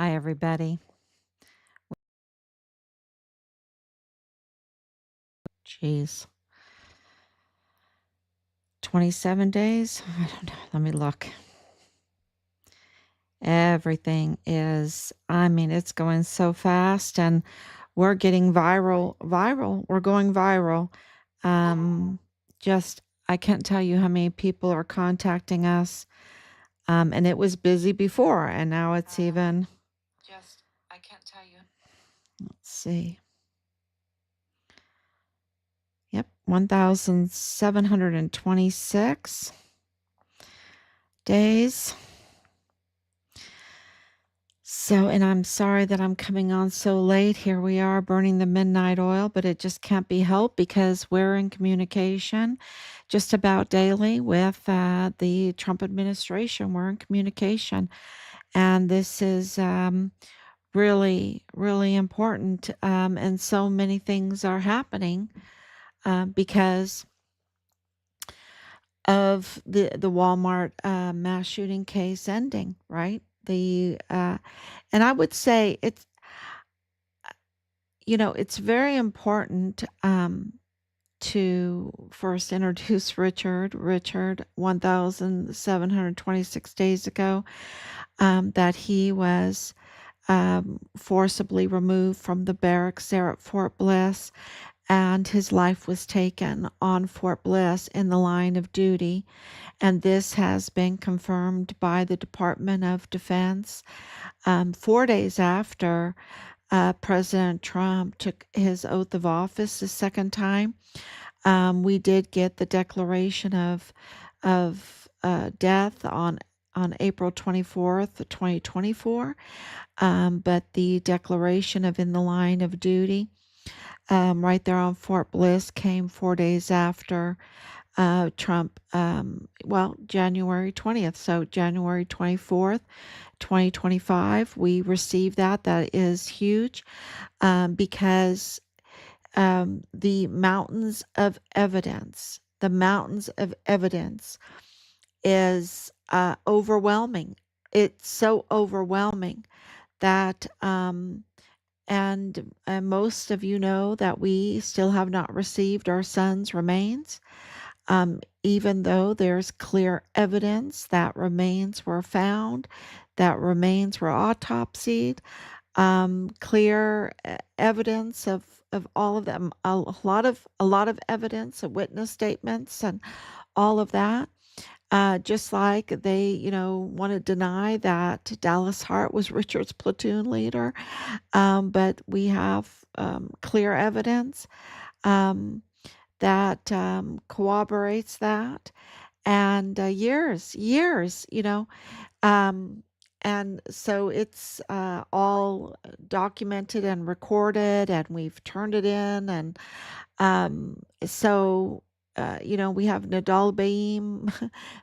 Hi, everybody. Jeez. 27 days? I don't know. Let me look. Everything is, it's going so fast and we're getting viral. We're going viral. Um, just, I can't tell you how many people are contacting us. And it was busy before, and now it's even, I can't tell you. Let's see. Yep, 1,726 days. So, and I'm sorry that I'm coming on so late. Here we are burning the midnight oil, but it just can't be helped because we're in communication just about daily with the Trump administration. We're in communication. And this is really, really important. And so many things are happening because of the Walmart mass shooting case ending, right? And I would say it's very important to first introduce Richard 1,726 days ago, that he was forcibly removed from the barracks there at Fort Bliss, and his life was taken on Fort Bliss in the line of duty. And this has been confirmed by the Department of Defense 4 days after President Trump took his oath of office the second time. We did get the declaration of death on April 24th, 2024, but the declaration of in the line of duty right there on Fort Bliss came 4 days after Trump, January 20th. So January 24th, 2025, we received that. That is huge because the mountains of evidence is overwhelming. It's so overwhelming that, and most of you know that we still have not received our son's remains, even though there's clear evidence that remains were found, that remains were autopsied, clear evidence of all of them, a lot of evidence of witness statements and all of that. Just like they, want to deny that Dallas Hart was Richard's platoon leader, but we have clear evidence um, that corroborates that, and years, um, and so it's all documented and recorded, and we've turned it in. And so, we have Nadal Baim,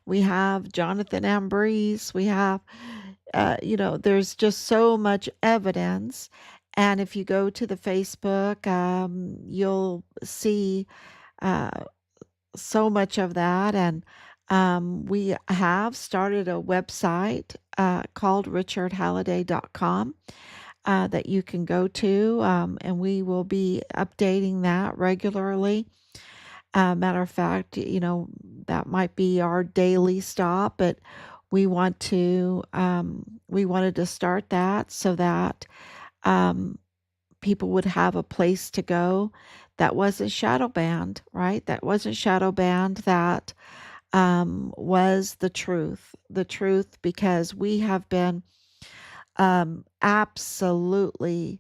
we have Jonathan Ambrose, we have, there's just so much evidence. And if you go to the Facebook, you'll see uh, so much of that. And we have started a website called richardhalliday.com that you can go to, and we will be updating that regularly. Matter of fact, that might be our daily stop, but we wanted to start that so that um, people would have a place to go that wasn't shadow banned, right? That wasn't shadow banned, that was the truth, because we have been absolutely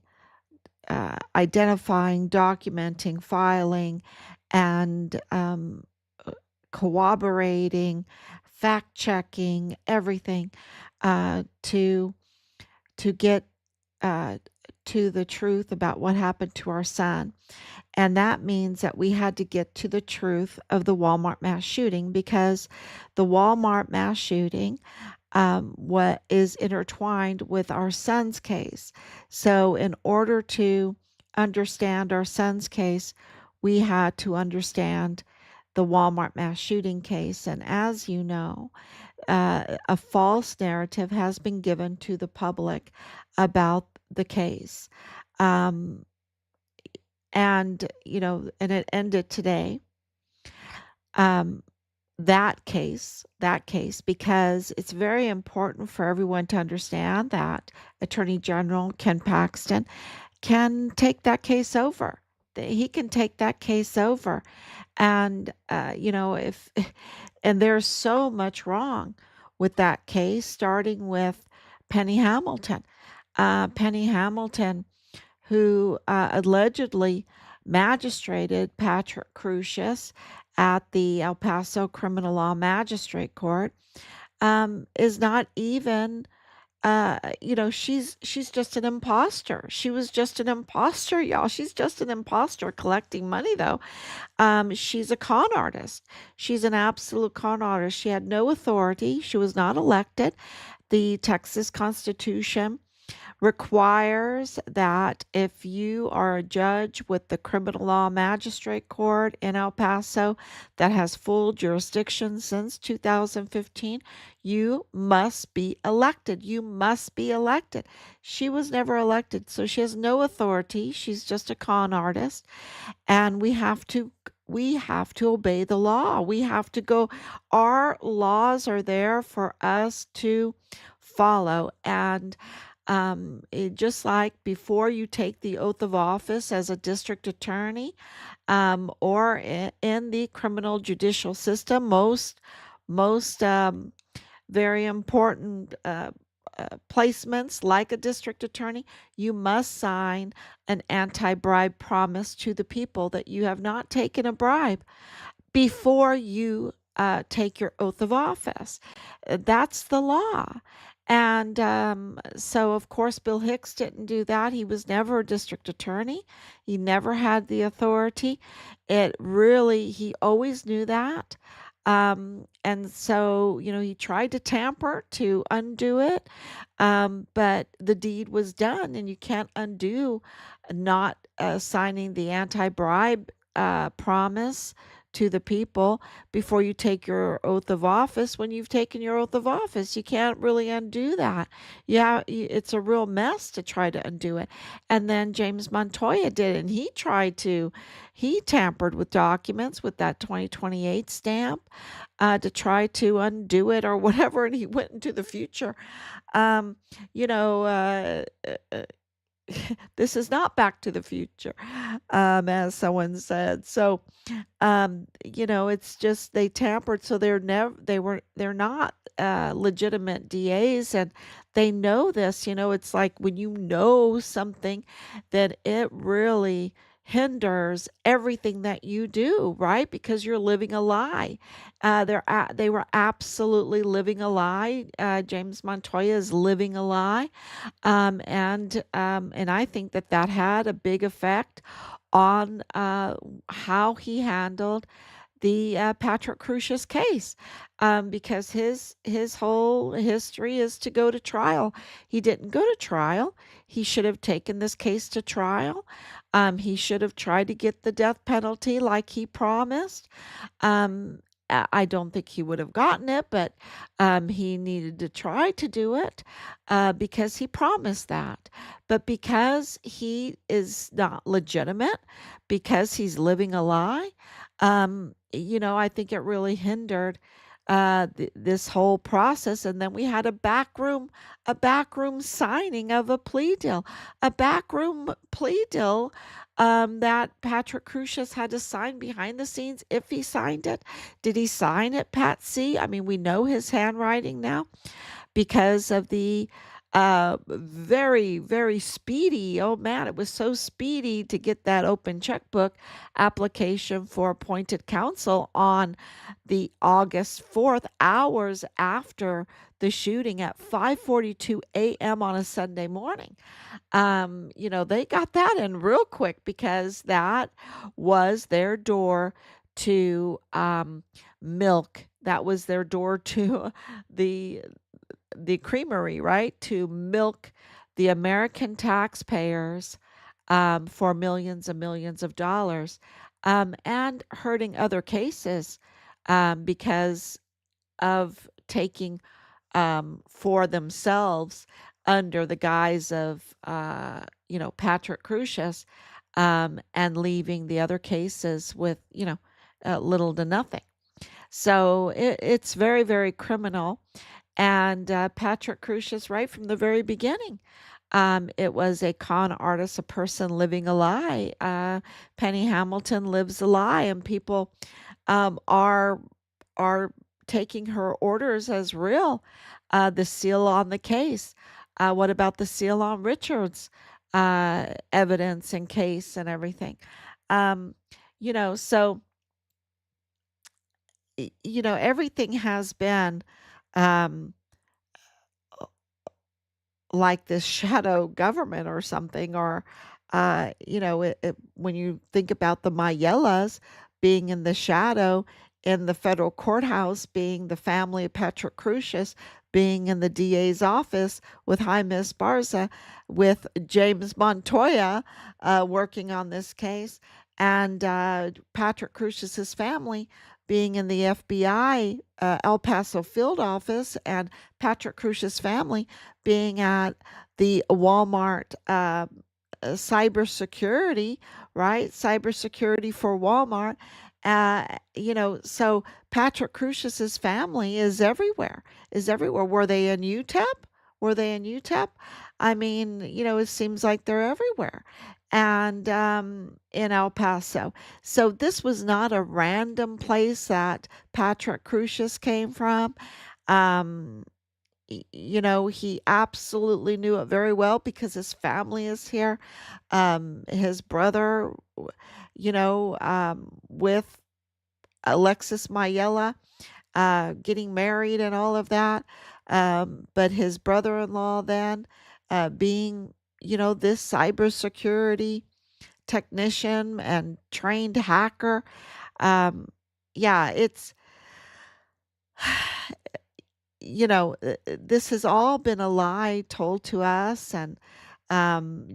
identifying, documenting, filing, and corroborating, fact checking everything to get uh, to the truth about what happened to our son. And that means that we had to get to the truth of the Walmart mass shooting, because the Walmart mass shooting what is intertwined with our son's case. So in order to understand our son's case, we had to understand the Walmart mass shooting case. And as you know, a false narrative has been given to the public about the case. Um, and it ended today. Um, that case, because it's very important for everyone to understand that Attorney General Ken Paxton can take that case over. He can take that case over. And, if, and there's so much wrong with that case, starting with Penny Hamilton. Penny Hamilton, who allegedly magistrated Patrick Crucius at the El Paso Criminal Law Magistrate Court, is not even she's just an imposter. She was just an imposter, y'all. She's just an imposter collecting money, though. She's a con artist. She's an absolute con artist. She had no authority. She was not elected. The Texas Constitution requires that if you are a judge with the criminal law magistrate court in El Paso that has full jurisdiction since 2015, you must be elected. You must be elected. She was never elected, so she has no authority. She's just a con artist, and we have to obey the law. We have to go. Our laws are there for us to follow. And just like before you take the oath of office as a district attorney, or in the criminal judicial system, most very important placements like a district attorney, you must sign an anti-bribe promise to the people that you have not taken a bribe before you take your oath of office. That's the law. And so, of course, Bill Hicks didn't do that. He was never a district attorney, he never had the authority. He always knew that. And so, he tried to tamper to undo it, but the deed was done, and you can't undo not signing the anti bribe promise to the people before you take your oath of office. When you've taken your oath of office, you can't really undo that. Yeah, it's a real mess to try to undo it. And then James Montoya did it, and he tampered with documents with that 2028 stamp to try to undo it or whatever, and he went into the future. Um, you know, this is not Back to the Future, as someone said. So, it's just they tampered, so they're not legitimate DAs, and they know this. It's like when you know something, that it really hinders everything that you do, right? Because you're living a lie. They were absolutely living a lie. James Montoya is living a lie. And I think that had a big effect on how he handled the Patrick Crucius case, because his whole history is to go to trial. He didn't go to trial. He should have taken this case to trial. He should have tried to get the death penalty like he promised. I don't think he would have gotten it, but he needed to try to do it because he promised that. But because he is not legitimate, because he's living a lie, I think it really hindered this whole process. And then we had a backroom signing of a plea deal, a backroom plea deal that Patrick Crucius had to sign behind the scenes. If he signed it, did he sign it, Pat C? I mean, we know his handwriting now because of the very, very speedy. Oh man, it was so speedy to get that open checkbook application for appointed counsel on the August 4th, hours after the shooting at 5:42 a.m. on a Sunday morning. They got that in real quick because that was their door to milk. That was their door to the the creamery, right? To milk the American taxpayers for millions and millions of dollars, and hurting other cases because of taking for themselves under the guise of, Patrick Crusius, and leaving the other cases with, little to nothing. So it's very, very criminal. And Patrick Crusius, right from the very beginning, it was a con artist, a person living a lie. Penny Hamilton lives a lie, and people um, are are taking her orders as real. The seal on the case. What about the seal on Richard's evidence and case and everything? Um, so everything has been um, like this shadow government or something, or when you think about the Mayellas being in the shadow, in the federal courthouse being the family of Patrick Crusius, being in the DA's office with Jaime Esparza, with James Montoya working on this case, and Patrick Crusius's family being in the FBI El Paso field office, and Patrick Crusius' family being at the Walmart cybersecurity, right? Cybersecurity for Walmart. So Patrick Crusius's family is everywhere. Were they in UTEP? Were they in UTEP? I mean, it seems like they're everywhere. And in El Paso. So this was not a random place that Patrick Crusius came from. Um, he absolutely knew it very well because his family is here. His brother, with Alexis Mayella, getting married and all of that. But his brother-in-law then, being, this cybersecurity technician and trained hacker. Um, yeah, it's this has all been a lie told to us, and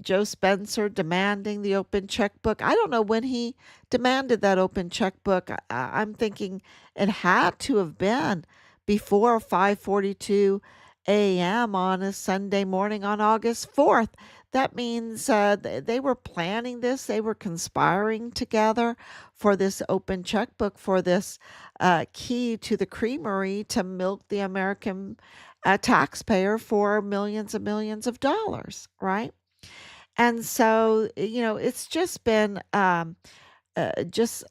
Joe Spencer demanding the open checkbook. I don't know when he demanded that open checkbook. I'm thinking it had to have been before 5:42 a.m. on a Sunday morning on August 4th. That means they were planning this. They were conspiring together for this open checkbook, for this key to the creamery to milk the American taxpayer for millions and millions of dollars, right? And so, it's just been just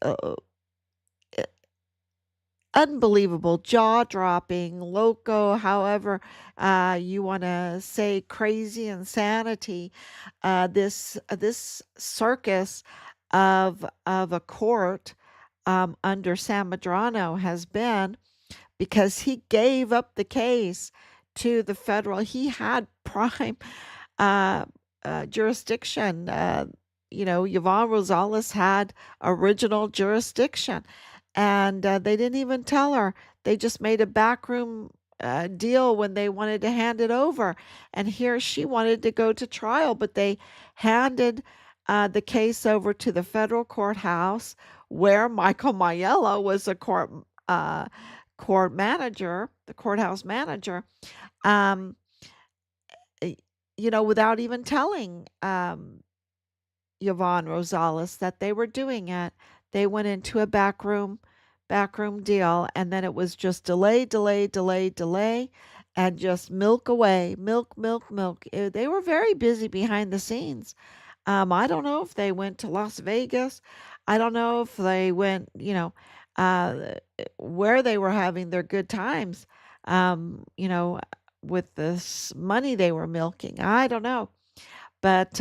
unbelievable, jaw-dropping, loco, however you want to say, crazy insanity. This circus of a court under Sam Medrano has been, because he gave up the case to the federal. He had prime uh, jurisdiction. Yvonne Rosales had original jurisdiction, and they didn't even tell her. They just made a backroom deal when they wanted to hand it over. And here she wanted to go to trial, but they handed the case over to the federal courthouse, where Michael Mayella was a court manager, the courthouse manager. Um, without even telling Yvonne Rosales that they were doing it. They went into a backroom deal, and then it was just delay, delay, delay, delay, and just milk away, milk, milk, milk. They were very busy behind the scenes. I don't know if they went to Las Vegas. I don't know if they went, uh, where they were having their good times, um, you know, with this money they were milking. I don't know. But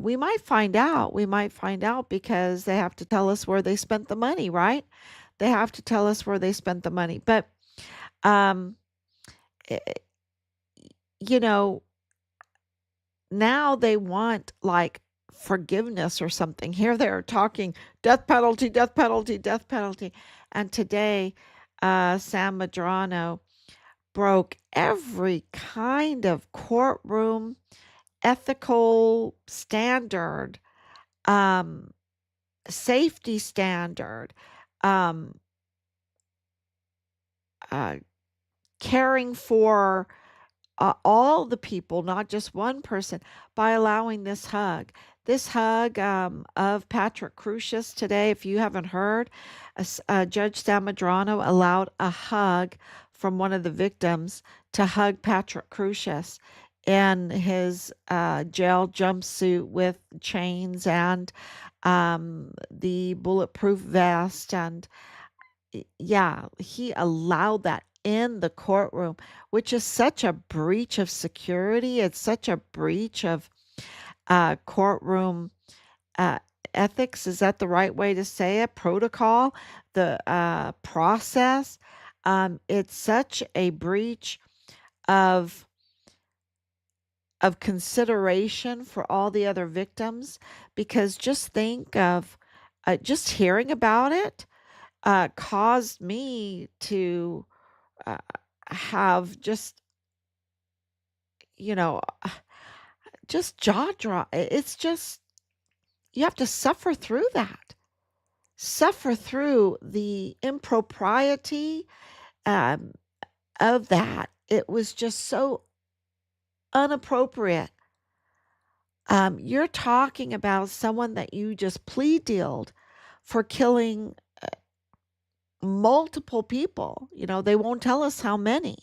we might find out. We might find out because they have to tell us where they spent the money, right? They have to tell us where they spent the money. But, um, eh, you know, now they want like forgiveness or something. Here they're talking death penalty, death penalty, death penalty. And today, Sam Medrano broke every kind of courtroom ethical standard, um, safety standard, um, uh, caring for all the people, not just one person, by allowing this hug. This hug of Patrick Crusius today, if you haven't heard, Judge Sam Medrano allowed a hug from one of the victims to hug Patrick Crusius in his jail jumpsuit with chains and the bulletproof vest. And yeah, he allowed that in the courtroom, which is such a breach of security. It's such a breach of courtroom uh, ethics. Is that the right way to say it? Protocol, the process. It's such a breach of consideration for all the other victims, because just think of just hearing about it caused me to uh, have just, you know, just jaw drop. It's just, you have to suffer through that, suffer through the impropriety um, of that. It was just so inappropriate. You're talking about someone that you just plea dealed for killing multiple people. They won't tell us how many.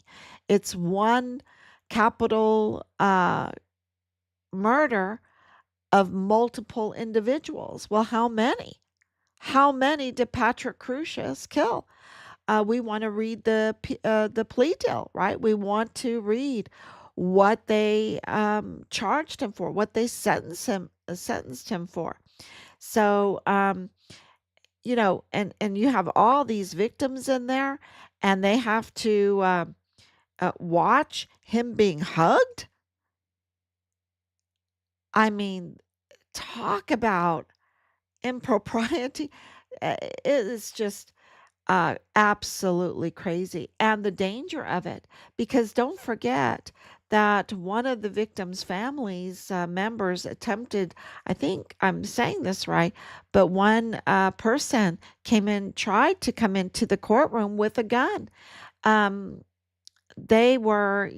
It's one capital murder of multiple individuals. Well, how many? How many did Patrick Crusius kill? We want to read the plea deal, right? We want to read what they charged him for, what they sentenced him for. So, and you have all these victims in there, and they have to watch him being hugged. I mean, talk about impropriety. It is just absolutely crazy. And the danger of it, because don't forget that one of the victim's family's members attempted, I think I'm saying this right, but one person tried to come into the courtroom with a gun. Um, they were,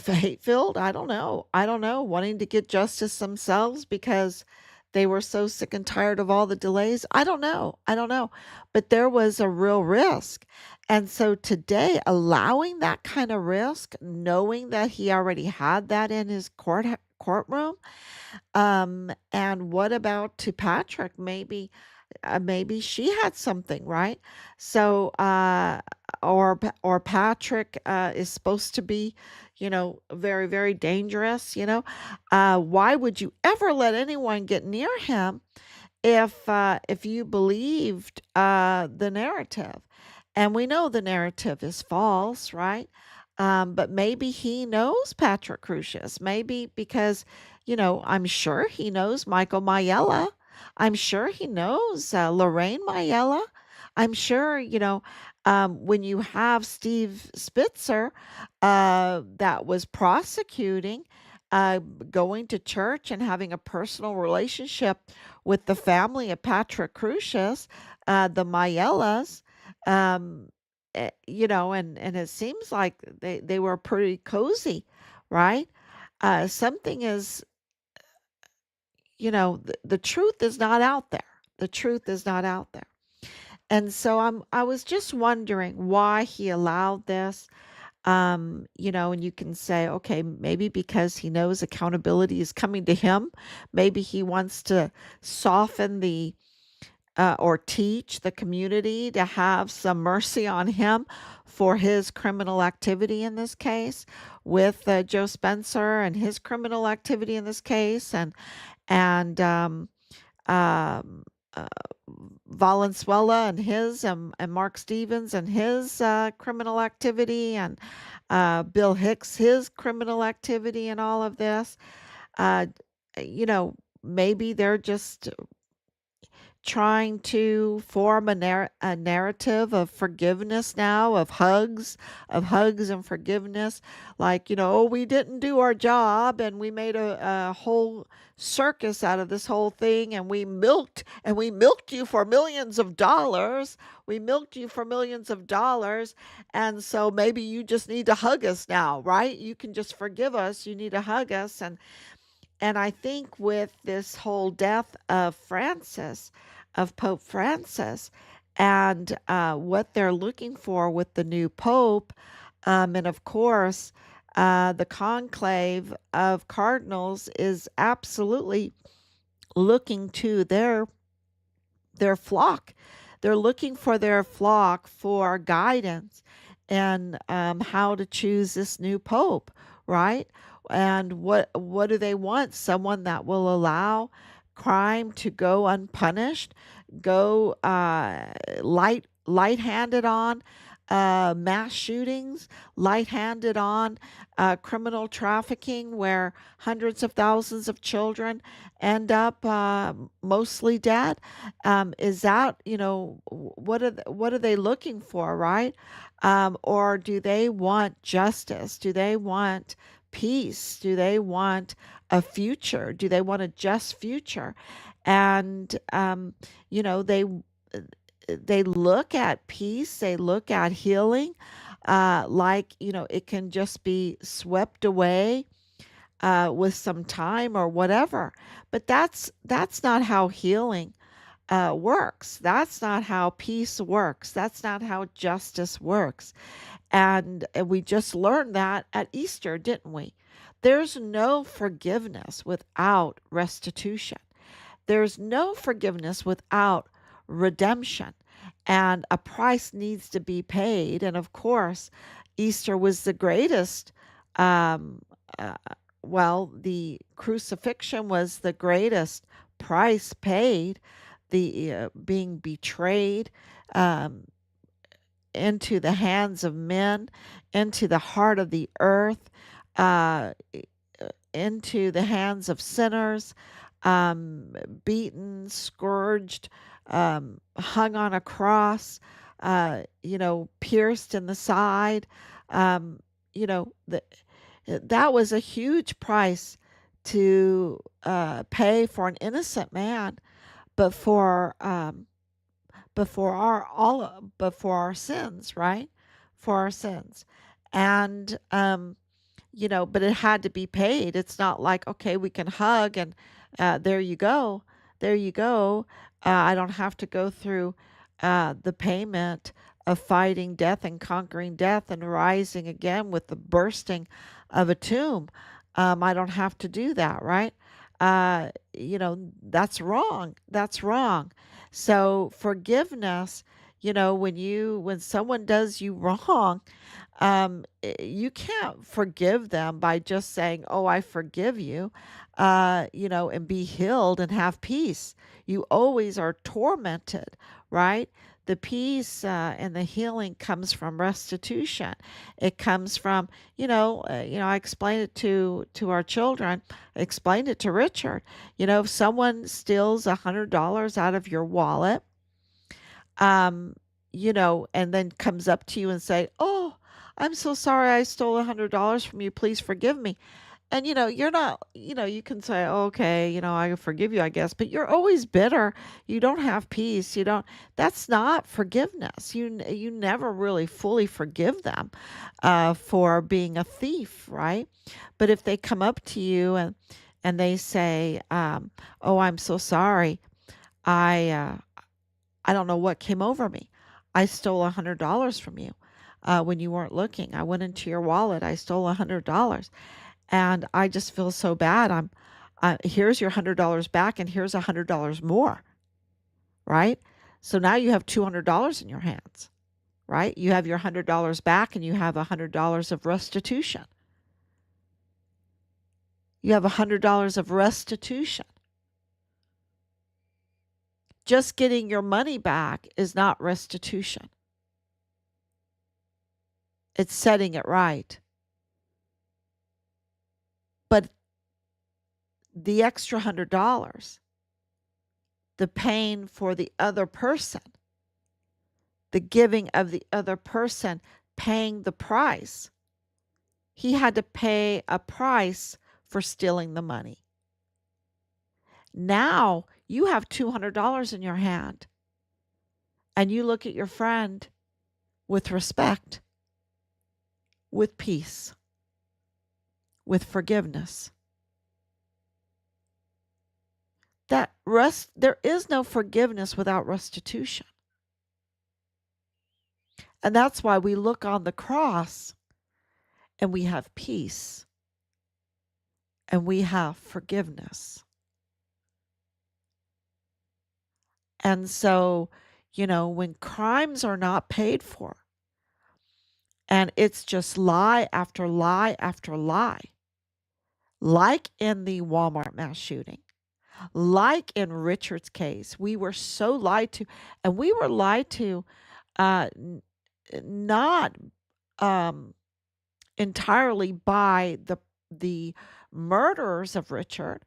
hate filled. I don't know, wanting to get justice themselves because they were so sick and tired of all the delays. I don't know, but there was a real risk. And so today, allowing that kind of risk, knowing that he already had that in his courtroom. And what about to Patrick? Maybe she had something, right? So, or Patrick is supposed to be, very, very dangerous. Why would you ever let anyone get near him if you believed the narrative? And we know the narrative is false, right? But maybe he knows Patrick Crusius. Maybe because, I'm sure he knows Michael Mayella. I'm sure he knows Lorraine Mayella. I'm sure, when you have Steve Spitzer that was prosecuting, uh, going to church and having a personal relationship with the family of Patrick Crusius, the Mayelas, um, and it seems like they were pretty cozy, right? Something is, the truth is not out there. The truth is not out there. And so I was just wondering why he allowed this. And you can say, okay, maybe because he knows accountability is coming to him. Maybe he wants to soften or teach the community to have some mercy on him for his criminal activity in this case, with Joe Spencer and his criminal activity in this case, and um, uh, Valenzuela and his and Mark Stevens and his criminal activity, and Bill Hicks his criminal activity, and all of this. Uh, you know, maybe they're just trying to form a narrative of forgiveness now, of hugs and forgiveness. Like, oh, we didn't do our job and we made a whole circus out of this whole thing, and we milked you for millions of dollars. We milked you for millions of dollars. And so maybe you just need to hug us now, right? You can just forgive us. You need to hug us. And I think with this whole death of Pope Francis, and what they're looking for with the new Pope, and of course, the conclave of cardinals is absolutely looking to their flock. They're looking for their flock for guidance and how to choose this new pope, right? And what do they want? Someone that will allow crime to go unpunished, go light-handed on mass shootings, light-handed on criminal trafficking, where hundreds of thousands of children end up mostly dead. Is that, what are they looking for, right? Or do they want justice? Do they want peace? Do they want a future? Do they want a just future? And you know, they look at peace, they look at healing, like, it can just be swept away with some time or whatever. But that's not how healing works. That's not how peace works. That's not how justice works. And we just learned that at Easter, didn't we? There's no forgiveness without restitution. There's no forgiveness without redemption. And a price needs to be paid. And of course, Easter was the greatest. Um, uh, the crucifixion was the greatest price paid, the being betrayed um, into the hands of men, into the heart of the earth, uh, into the hands of sinners, um, beaten, scourged, hung on a cross, pierced in the side. Um, you know, the, that was a huge price to pay for an innocent man, but for our sins, right? For our sins, and but it had to be paid. It's not like, okay, we can hug and there you go. There you go. I don't have to go through the payment of fighting death and conquering death and rising again with the bursting of a tomb. I don't have to do that, right? That's wrong. That's wrong. So forgiveness, when someone does you wrong, you can't forgive them by just saying, "Oh, I forgive you," and be healed and have peace. You always are tormented, right? The peace and the healing comes from restitution. It comes from, I explained it to our children. I explained it to Richard. If someone steals $100 out of your wallet, um, and then comes up to you and say, "Oh, I'm so sorry I stole $100 from you. Please forgive me." And you're not, you can say, "Okay, I forgive you, I guess," but you're always bitter. You don't have peace. You don't. That's not forgiveness. You never really fully forgive them for being a thief, right? But if they come up to you and they say, "Oh, I'm so sorry. I uh, I don't know what came over me. I stole $100 from you when you weren't looking. I went into your wallet. I stole $100, and I just feel so bad. Here's your $100 back, and here's $100 more, right? So now you have $200 in your hands, right? You have your $100 back, and you have $100 of restitution. You have $100 of restitution. Just getting your money back is not restitution. It's setting it right. But the extra $100 the pain for the other person, the giving of the other person, paying the price. He had to pay a price for stealing the money. Now you have $200 in your hand and you look at your friend with respect, with peace, with forgiveness. There is no forgiveness without restitution. And that's why we look on the cross and we have peace and we have forgiveness. And so, when crimes are not paid for and it's just lie after lie after lie, like in the Walmart mass shooting, like in Richard's case, we were so lied to, and we were lied to not entirely by the murderers of Richard,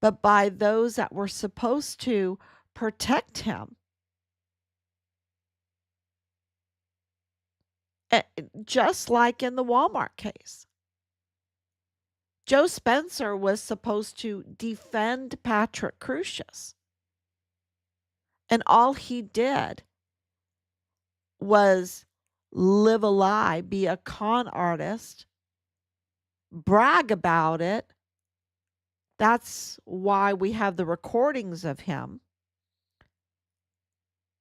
but by those that were supposed to protect him. Just like in the Walmart case. Joe Spencer was supposed to defend Patrick Crusius. And all he did was live a lie, be a con artist, brag about it. That's why we have the recordings of him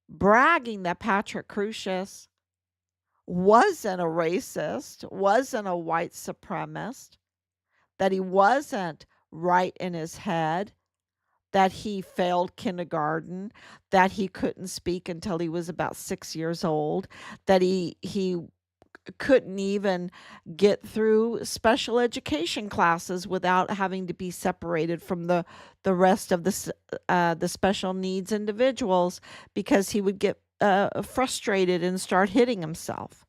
bragging that Patrick Crusius wasn't a racist, wasn't a white supremacist, that he wasn't right in his head, that he failed kindergarten, that he couldn't speak until he was about 6 years old, that he couldn't even get through special education classes without having to be separated from the rest of the special needs individuals because he would get frustrated and start hitting himself.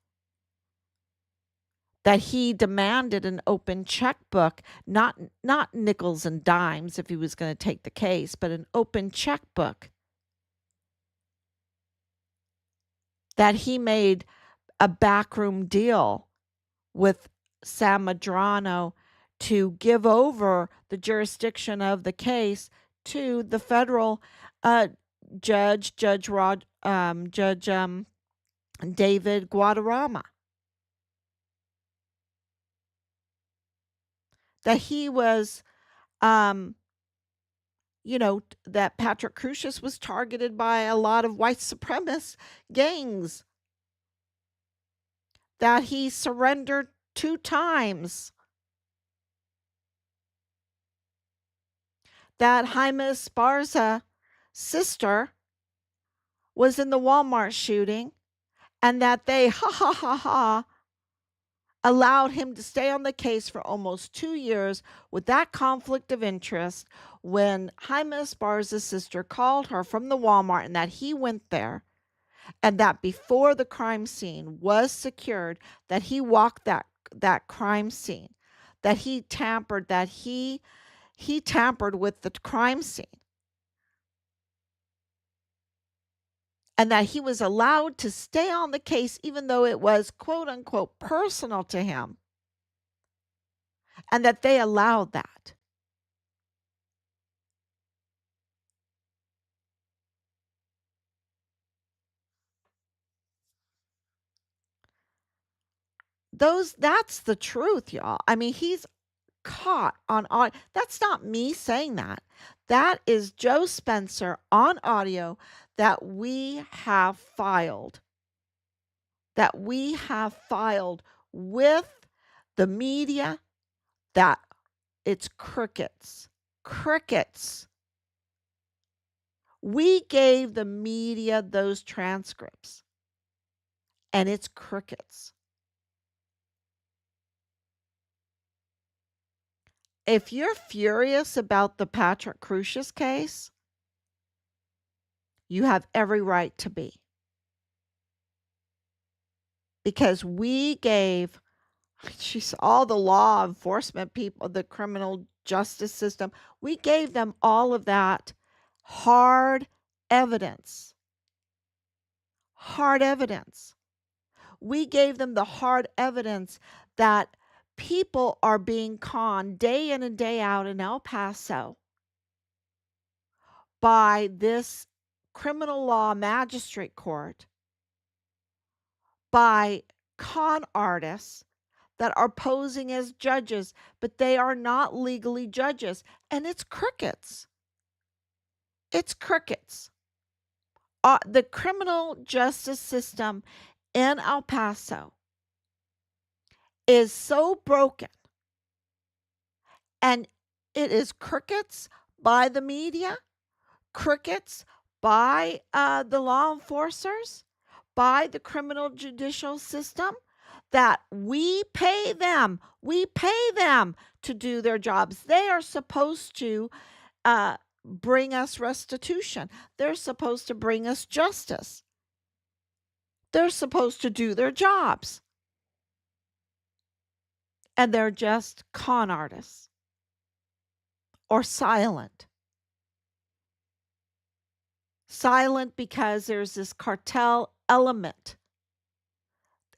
That he demanded an open checkbook, not nickels and dimes if he was going to take the case, but an open checkbook. That he made a backroom deal with Sam Medrano to give over the jurisdiction of the case to the federal Judge David Guadarrama. That he was, that Patrick Crusius was targeted by a lot of white supremacist gangs. That he surrendered 2 times. That Jaime Esparza's sister was in the Walmart shooting and that they, allowed him to stay on the case for almost 2 years with that conflict of interest when Jaime Esparza's sister called her from the Walmart and that he went there and that before the crime scene was secured, that he walked that crime scene, that he tampered with the crime scene. And that he was allowed to stay on the case even though it was quote unquote personal to him. And that they allowed that. That's the truth, y'all. I mean, he's caught on audio. That's not me saying that. That is Joe Spencer on audio that we have filed. That we have filed with the media, that it's crickets. Crickets. We gave the media those transcripts, and it's crickets. If you're furious about the Patrick Crusius case, you have every right to be. Because we gave all the law enforcement people, the criminal justice system, we gave them all of that hard evidence. Hard evidence. We gave them the hard evidence that people are being conned day in and day out in El Paso by this criminal law magistrate court, by con artists that are posing as judges, but they are not legally judges. And it's crickets. It's crickets. The criminal justice system in El Paso is so broken, and it is crickets by the media, crickets by the law enforcers, by the criminal judicial system, that we pay them to do their jobs. They are supposed to bring us restitution. They're supposed to bring us justice. They're supposed to do their jobs. And they're just con artists or silent. Silent because there's this cartel element,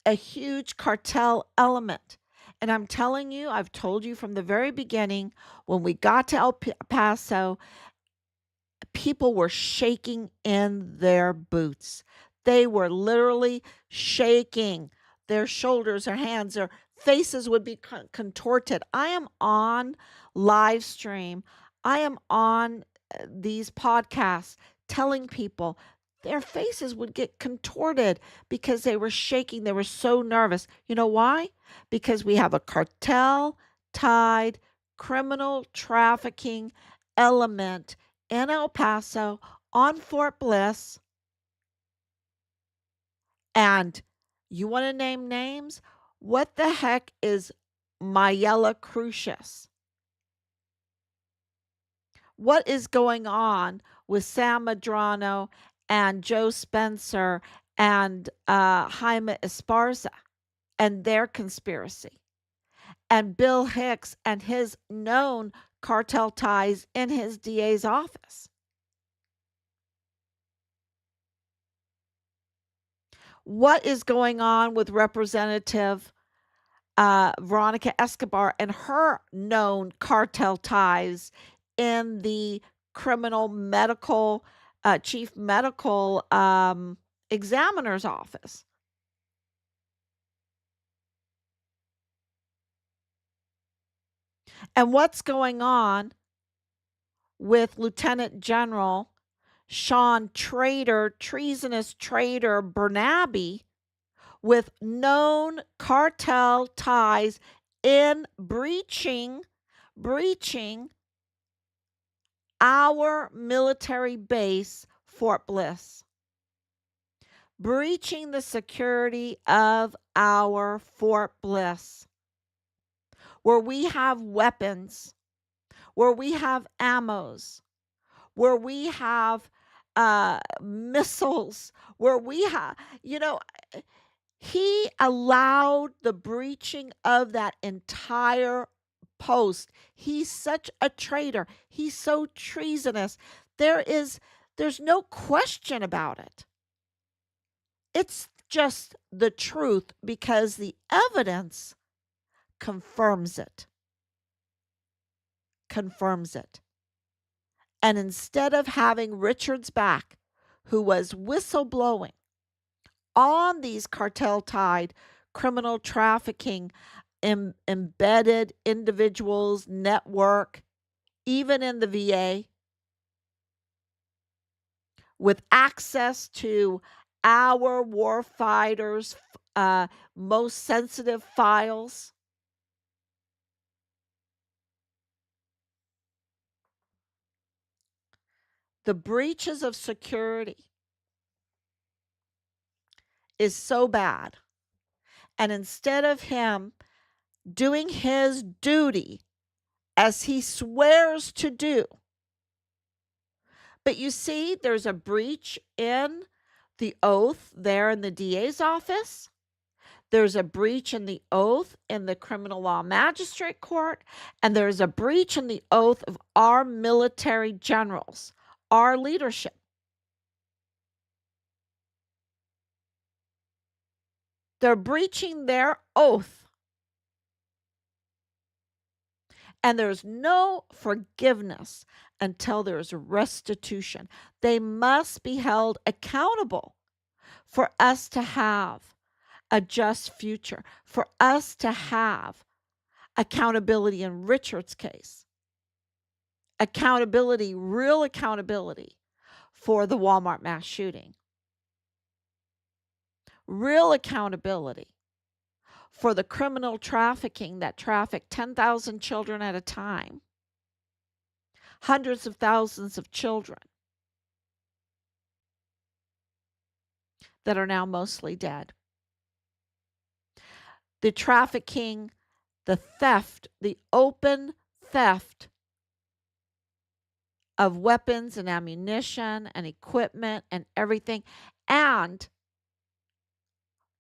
a huge cartel element. And I'm telling you, I've told you from the very beginning, when we got to El Paso, people were shaking in their boots. They were literally shaking. Their shoulders, their hands, their faces would be contorted. I am on live stream. I am on these podcasts telling people their faces would get contorted because they were shaking. They were so nervous. You know why? Because we have a cartel tied criminal trafficking element in El Paso on Fort Bliss. And you want to name names? What the heck is Mayela Crucius? What is going on with Sam Medrano and Joe Spencer and Jaime Esparza and their conspiracy? And Bill Hicks and his known cartel ties in his DA's office. What is going on with Representative Veronica Escobar and her known cartel ties in the criminal medical chief medical examiner's office? And what's going on with Lieutenant General Sean treasonous traitor Bernabe, with known cartel ties in breaching our military base, Fort Bliss, breaching the security of our Fort Bliss, where we have weapons, where we have ammos, where we have missiles, where we have, he allowed the breaching of that entire post. He's such a traitor. He's so treasonous. There's no question about it. It's just the truth because the evidence confirms it. And instead of having Richard's back, who was whistleblowing on these cartel-tied criminal trafficking embedded individuals network, even in the VA, with access to our war fighters' most sensitive files. The breaches of security is so bad. And instead of him doing his duty as he swears to do, but you see, there's a breach in the oath there in the DA's office. There's a breach in the oath in the criminal law magistrate court. And there's a breach in the oath of our military generals, our leadership. They're breaching their oath, and there's no forgiveness until there's restitution. They must be held accountable for us to have a just future, for us to have accountability in Richard's case, accountability, real accountability for the Walmart mass shooting, real accountability for the criminal trafficking that trafficked 10,000 children at a time, hundreds of thousands of children that are now mostly dead. The trafficking, the theft, the open theft of weapons and ammunition and equipment and everything, and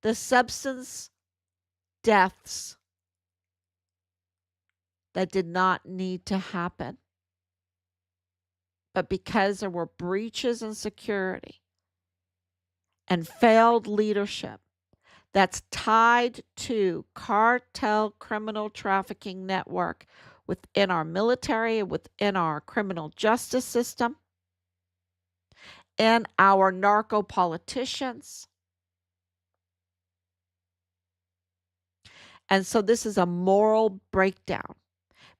the substance deaths that did not need to happen. But because there were breaches in security and failed leadership that's tied to cartel criminal trafficking network within our military, within our criminal justice system, and our narco politicians. And so this is a moral breakdown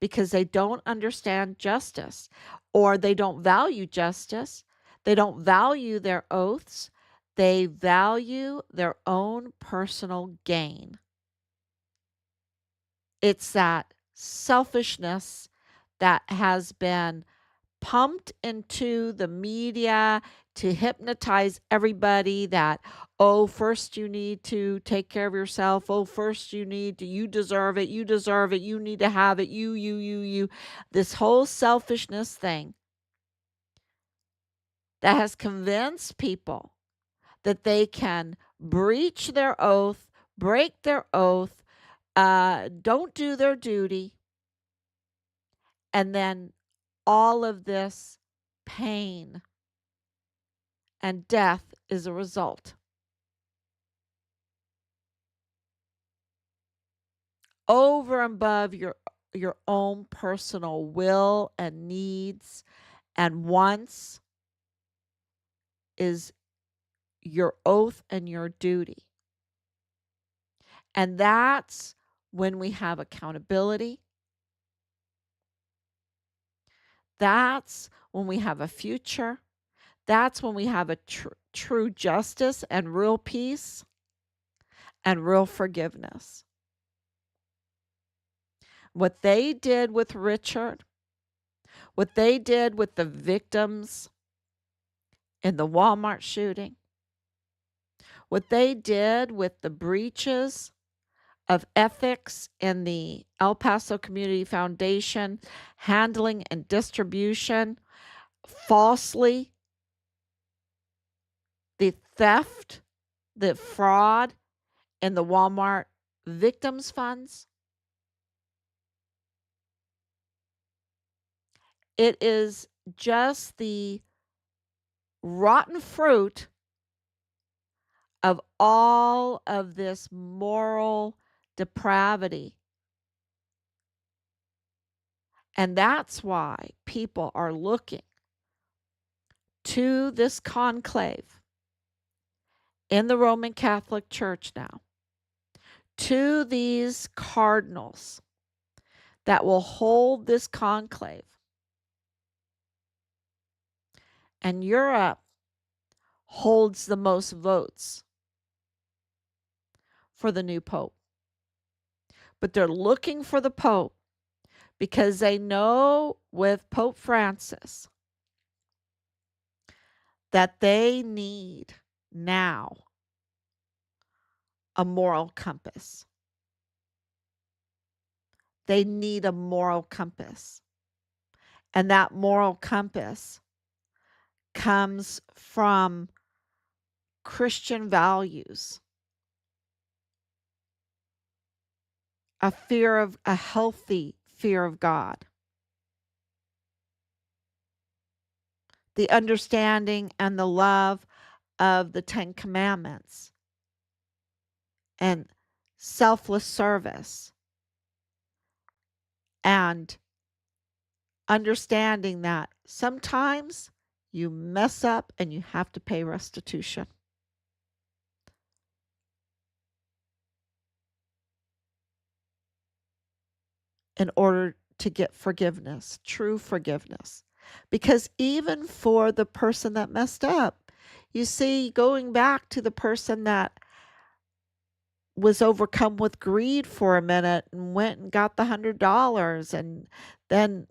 because they don't understand justice, or they don't value justice. They don't value their oaths. They value their own personal gain. It's that selfishness that has been pumped into the media to hypnotize everybody that, oh, first you need to take care of yourself. Oh, first you need to, you deserve it. You deserve it. You need to have it. You. This whole selfishness thing that has convinced people that they can breach their oath, break their oath, don't do their duty, and then all of this pain and death is a result. Over and above your own personal will and needs and wants is your oath and your duty. And that's when we have accountability. That's when we have a future. That's when we have a true justice and real peace and real forgiveness. What they did with Richard, what they did with the victims in the Walmart shooting, what they did with the breaches of ethics in the El Paso Community Foundation, handling and distribution falsely, the theft, the fraud in the Walmart victims funds. It is just the rotten fruit of all of this moral depravity. And that's why people are looking to this conclave in the Roman Catholic Church now, to these cardinals that will hold this conclave. And Europe holds the most votes for the new pope. But they're looking for the pope because they know with Pope Francis that they need now a moral compass. They need a moral compass. And that moral compass comes from Christian values, a healthy fear of God, the understanding and the love of the 10 Commandments and selfless service and understanding that sometimes you mess up and you have to pay restitution in order to get forgiveness, true forgiveness. Because even for the person that messed up, you see, going back to the person that was overcome with greed for a minute and went and got the $100 and then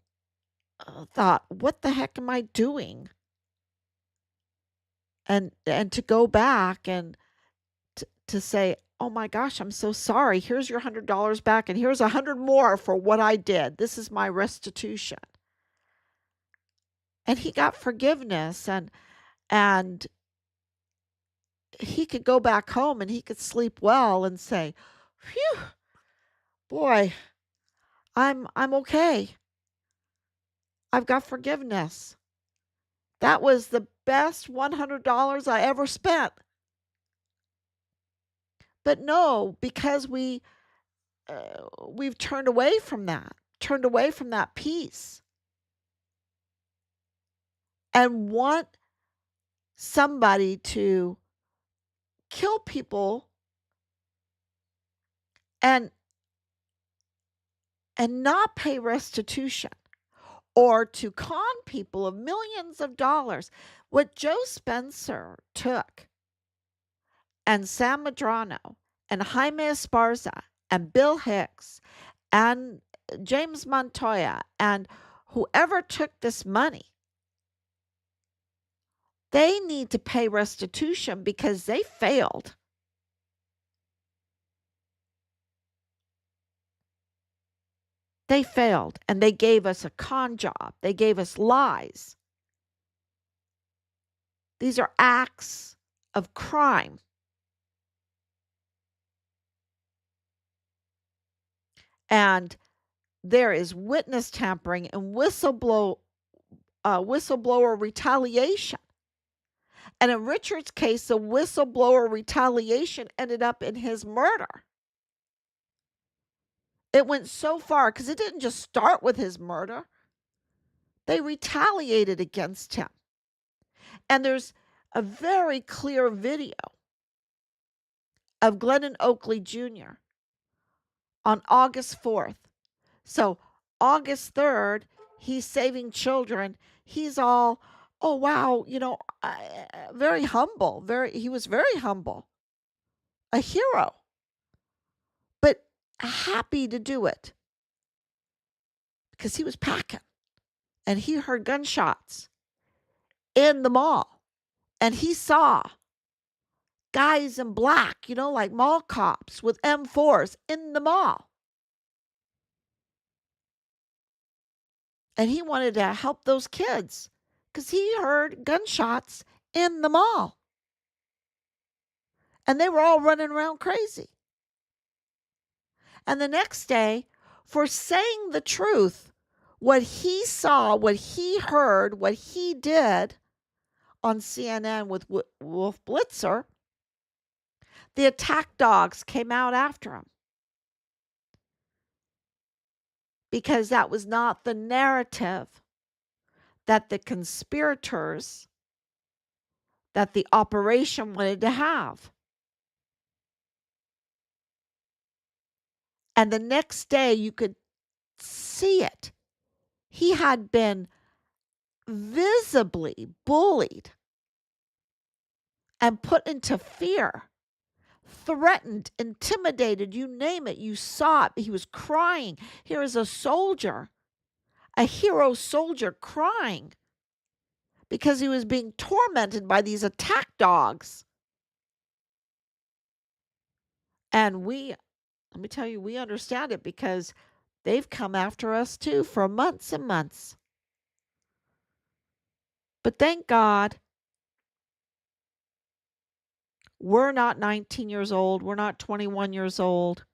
thought, what the heck am I doing? And to go back and to say, oh my gosh, I'm so sorry. Here's your $100 back, and here's 100 more for what I did. This is my restitution. And he got forgiveness, and he could go back home and he could sleep well and say, phew, boy, I'm okay. I've got forgiveness. That was the best $100 I ever spent. But no, because we've turned away from that peace, and want somebody to kill people and not pay restitution, or to con people of millions of dollars. What Joe Spencer took, and Sam Medrano, and Jaime Esparza, and Bill Hicks, and James Montoya, and whoever took this money, they need to pay restitution because they failed. They failed, and they gave us a con job. They gave us lies. These are acts of crime. And there is witness tampering and whistleblower retaliation. And in Richard's case, the whistleblower retaliation ended up in his murder. It went so far because it didn't just start with his murder. They retaliated against him. And there's a very clear video of Glennon Oakley Jr. on August 4th. So August 3rd, he's saving children. He's all, oh, wow, very humble. He was very humble, a hero, but happy to do it because he was packing and he heard gunshots in the mall and he saw guys in black, like mall cops with M4s in the mall. And he wanted to help those kids because he heard gunshots in the mall. And they were all running around crazy. And the next day, for saying the truth, what he saw, what he heard, what he did on CNN with Wolf Blitzer, the attack dogs came out after him. Because that was not the narrative that the conspirators, that the operation wanted to have. And the next day you could see it. He had been visibly bullied and put into fear, threatened, intimidated, you name it. You saw it. He was crying. Here is a soldier, a hero soldier, crying because he was being tormented by these attack dogs. And let me tell you, we understand it because they've come after us too for months and months. But thank God we're not 19 years old. We're not 21 years old.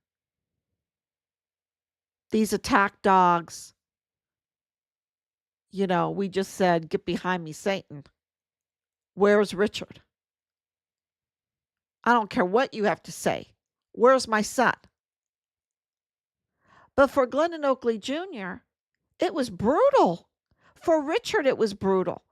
These attack dogs, we just said, "Get behind me, Satan." Where's Richard? I don't care what you have to say. Where's my son? But for Glennon Oakley Jr., it was brutal. For Richard, it was brutal.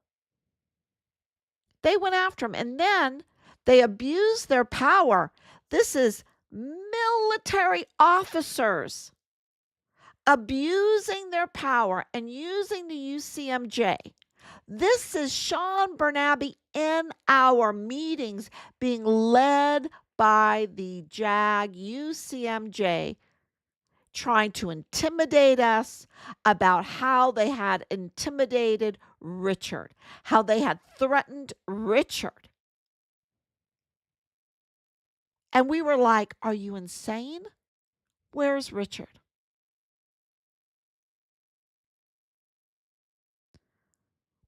They went after him, and then they abused their power. This is military officers abusing their power and using the UCMJ. This is Sean Bernabe in our meetings being led by the JAG UCMJ, trying to intimidate us about how they had intimidated Richard, how they had threatened Richard. And we were like, are you insane? Where's Richard?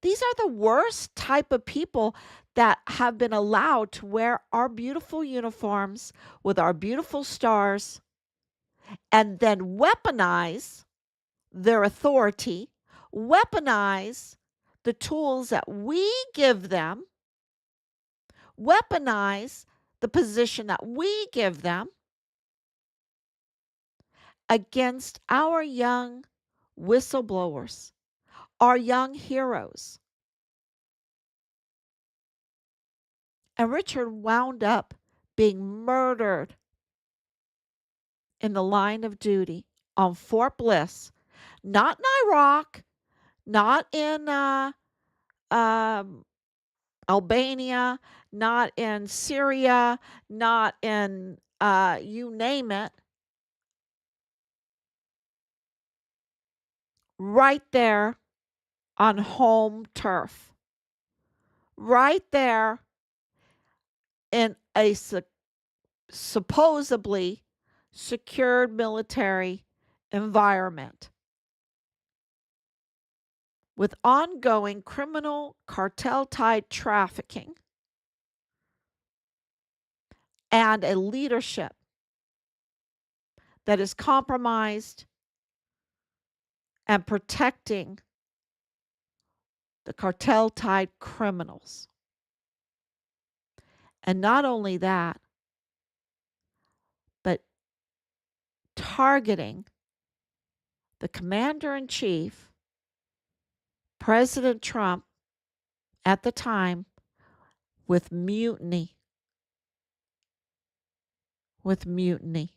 These are the worst type of people that have been allowed to wear our beautiful uniforms with our beautiful stars and then weaponize their authority, weaponize the tools that we give them, weaponize the position that we give them against our young whistleblowers, our young heroes. And Richard wound up being murdered in the line of duty on Fort Bliss, not in Iraq, not in Albania, not in Syria, not in you name it, right there on home turf, right there in a supposedly secured military environment with ongoing criminal cartel tied trafficking and a leadership that is compromised and protecting the cartel tied criminals. And not only that, but targeting the commander in chief, President Trump, at the time, with mutiny. With mutiny.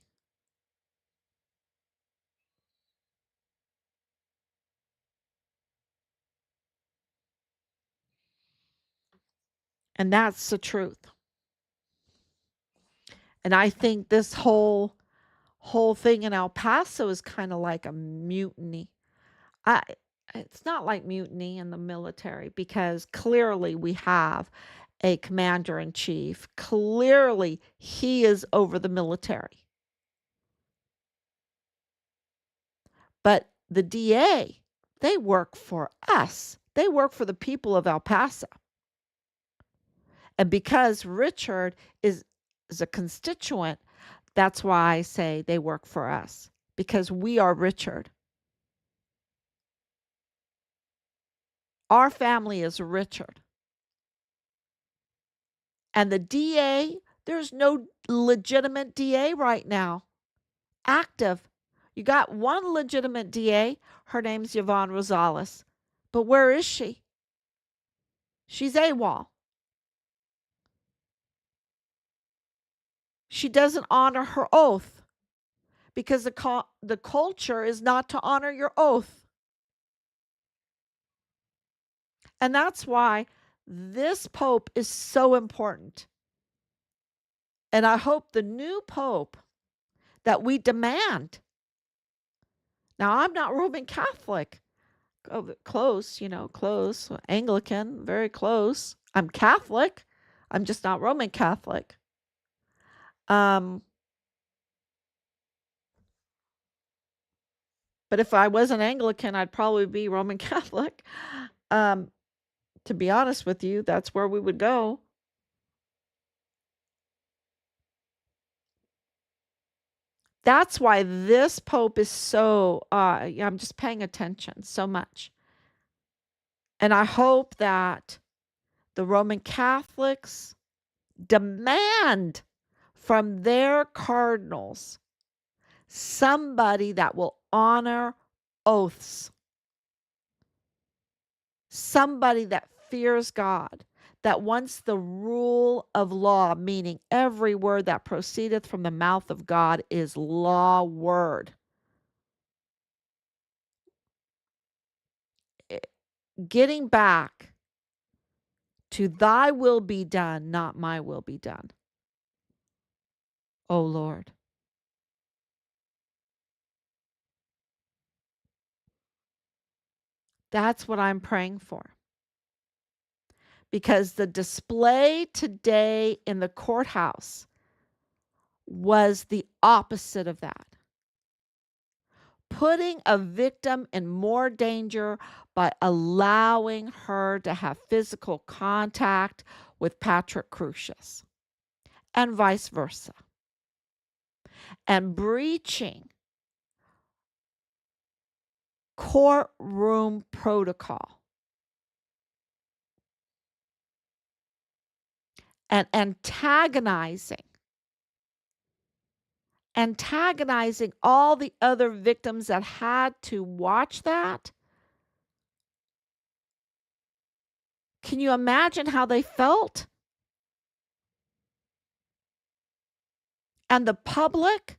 And that's the truth. And I think this whole thing in El Paso is kind of like a mutiny. I it's not like mutiny in the military because clearly we have a commander in chief. Clearly he is over the military. But the DA, they work for us. They work for the people of El Paso. And because Richard is a constituent, that's why I say they work for us, because we are Richard. Our family is Richard. And the DA, there's no legitimate DA right now active. You got one legitimate DA. Her name's Yvonne Rosales. But where is she? She's AWOL. She doesn't honor her oath because the culture is not to honor your oath. And that's why this pope is so important. And I hope the new pope that we demand. Now, I'm not Roman Catholic. Oh, close, close. Anglican, very close. I'm Catholic. I'm just not Roman Catholic. But if I was an Anglican, I'd probably be Roman Catholic. To be honest with you, that's where we would go. That's why this pope is so, I'm just paying attention so much. And I hope that the Roman Catholics demand from their cardinals somebody that will honor oaths, somebody that fears God, that wants the rule of law, meaning every word that proceedeth from the mouth of God is law word. Getting back to thy will be done, not my will be done. Oh Lord. That's what I'm praying for. Because the display today in the courthouse was the opposite of that. Putting a victim in more danger by allowing her to have physical contact with Patrick Crucius and vice versa, and breaching courtroom protocol and antagonizing all the other victims that had to watch that. Can you imagine how they felt? And the public,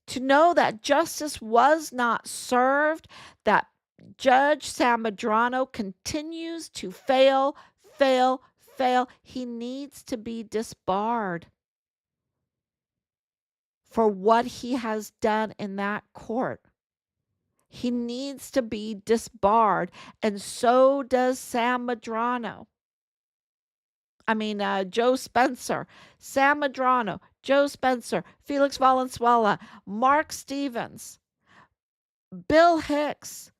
to know that justice was not served, that Judge Sam Medrano continues to fail. He needs to be disbarred for what he has done in that court. He needs to be disbarred, and so does Sam Medrano. Joe Spencer, Sam Medrano, Joe Spencer, Felix Valenzuela, Mark Stevens, Bill Hicks,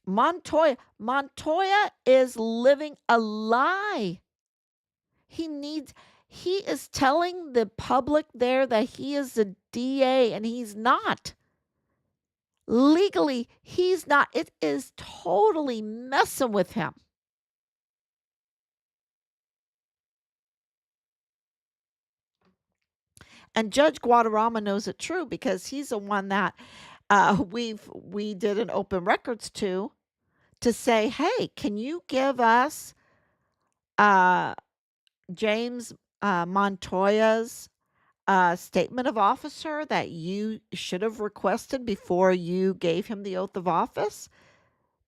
Montoya. Montoya is living a lie. He is telling the public there that he is a DA, and he's not. Legally, he's not. It is totally messing with him. And Judge Guadarrama knows it true, because he's the one that we did an open records to say, hey, can you give us uh, James Montoya's statement of officer that you should have requested before you gave him the oath of office?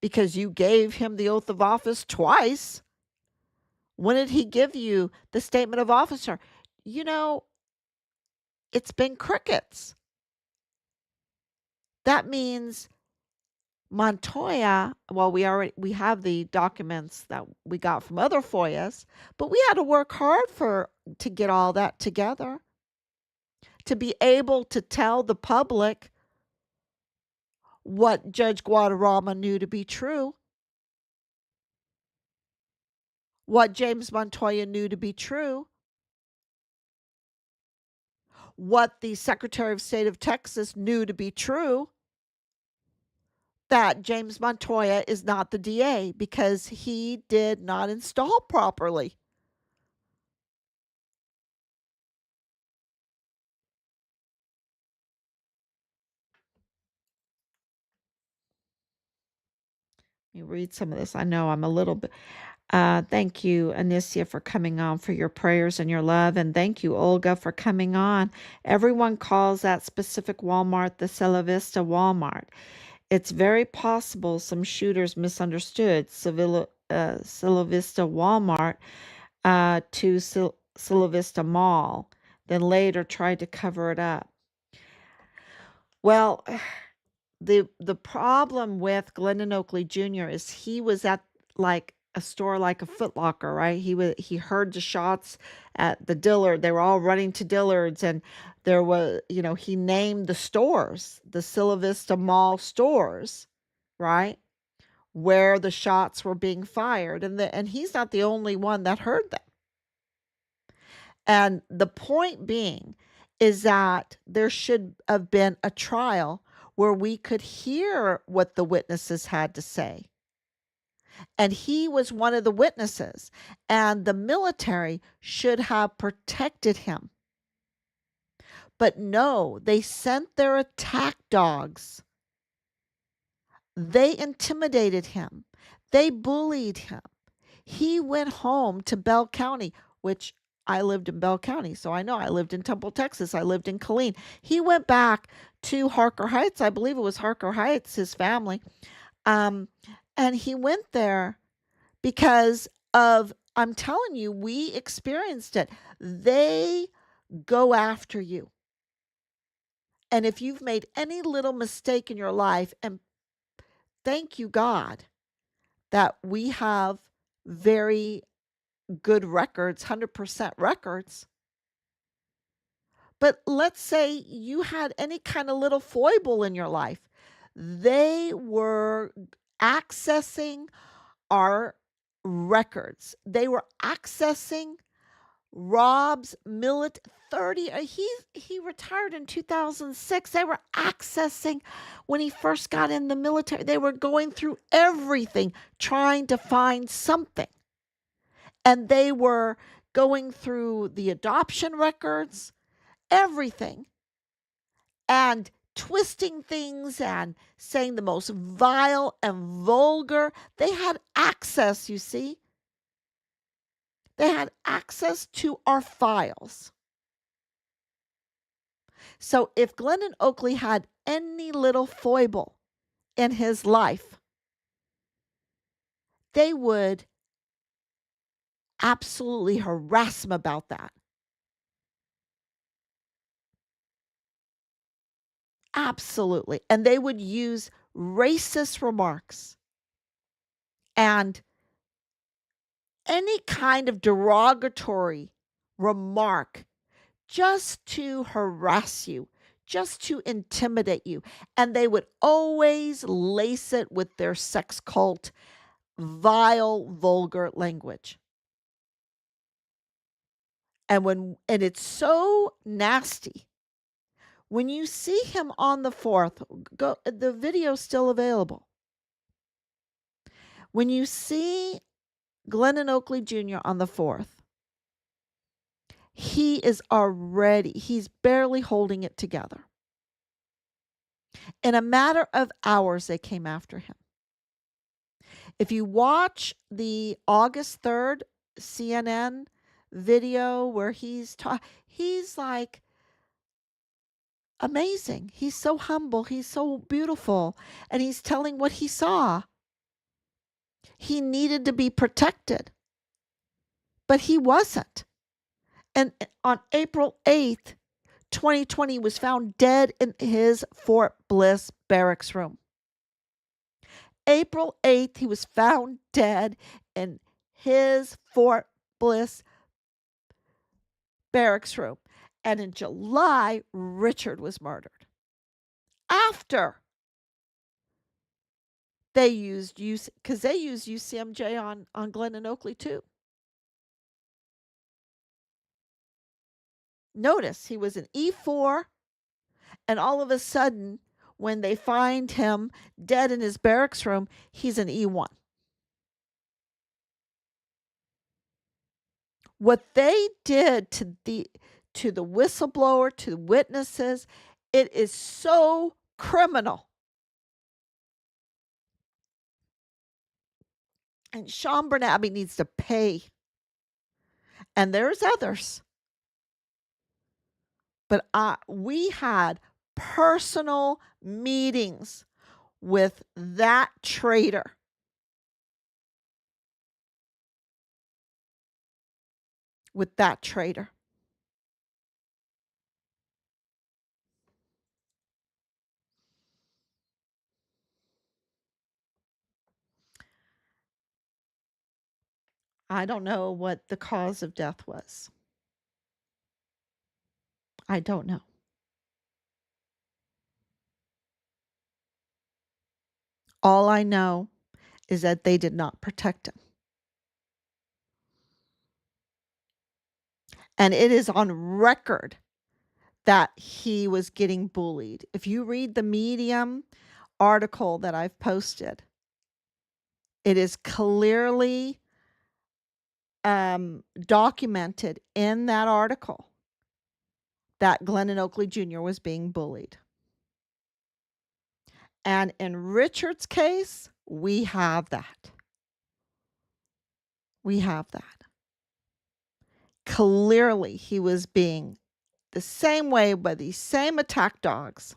Because you gave him the oath of office twice. When did he give you the statement of officer? It's been crickets. That means Montoya, well, we have the documents that we got from other FOIAs, but we had to work hard to get all that together, to be able to tell the public what Judge Guadarrama knew to be true, what James Montoya knew to be true, what the Secretary of State of Texas knew to be true, that James Montoya is not the DA because he did not install properly. Let me read some of this. I know I'm a little bit. Thank you, Anicia, for coming on, for your prayers and your love. And thank you, Olga, for coming on. Everyone calls that specific Walmart the Cella Vista Walmart. It's very possible some shooters misunderstood Cella Vista Walmart to Cella Vista Mall, then later tried to cover it up. Well, the problem with Glendon Oakley Jr. is he was at like a store like a Foot Locker, right? He heard the shots at the Dillard. They were all running to Dillard's, and there was, he named the stores, the Cella Vista Mall stores, right? Where the shots were being fired. And he's not the only one that heard them. And the point being is that there should have been a trial where we could hear what the witnesses had to say. And he was one of the witnesses, and the military should have protected him. But no, they sent their attack dogs. They intimidated him. They bullied him. He went home to Bell County, which I lived in Bell County, so I know. I lived in Temple, Texas. I lived in Killeen. He went back to Harker Heights. I believe it was Harker Heights, his family. Um, and he went there because of, I'm telling you, we experienced it. They go after you. And if you've made any little mistake in your life, and thank you, God, that we have very good records, 100% records. But let's say you had any kind of little foible in your life. They were accessing our records. They were accessing Rob's 30. He retired in 2006. They were accessing when he first got in the military. They were going through everything trying to find something. And they were going through the adoption records, everything, and twisting things and saying the most vile and vulgar. They had access, you see. They had access to our files. So if Glennon Oakley had any little foible in his life, they would absolutely harass him about that. Absolutely. And they would use racist remarks and any kind of derogatory remark just to harass you, just to intimidate you. And they would always lace it with their sex cult, vile, vulgar language. And it's so nasty. When you see him on the 4th, the video's still available. When you see Glennon Oakley Jr. on the 4th, he's barely holding it together. In a matter of hours, they came after him. If you watch the August 3rd CNN video where he's like amazing. He's so humble. He's so beautiful. And he's telling what he saw. He needed to be protected, but he wasn't. And on April 8th, 2020, was found dead in his Fort Bliss barracks room. April 8th, he was found dead in his Fort Bliss barracks room. And in July, Richard was murdered. After they used because they used UCMJ on Glennon Oakley too. Notice he was an E4, and all of a sudden, when they find him dead in his barracks room, he's an E1. What they did to the whistleblower, to witnesses, it is so criminal. And Sean Bernabe needs to pay. And there's others. But we had personal meetings with that traitor. With that traitor. I don't know what the cause of death was. I don't know. All I know is that they did not protect him. And it is on record that he was getting bullied. If you read the Medium article that I've posted, it is clearly documented in that article that Glennon Oakley Jr. was being bullied. And in Richard's case, we have that. We have that. Clearly, he was being the same way by these same attack dogs.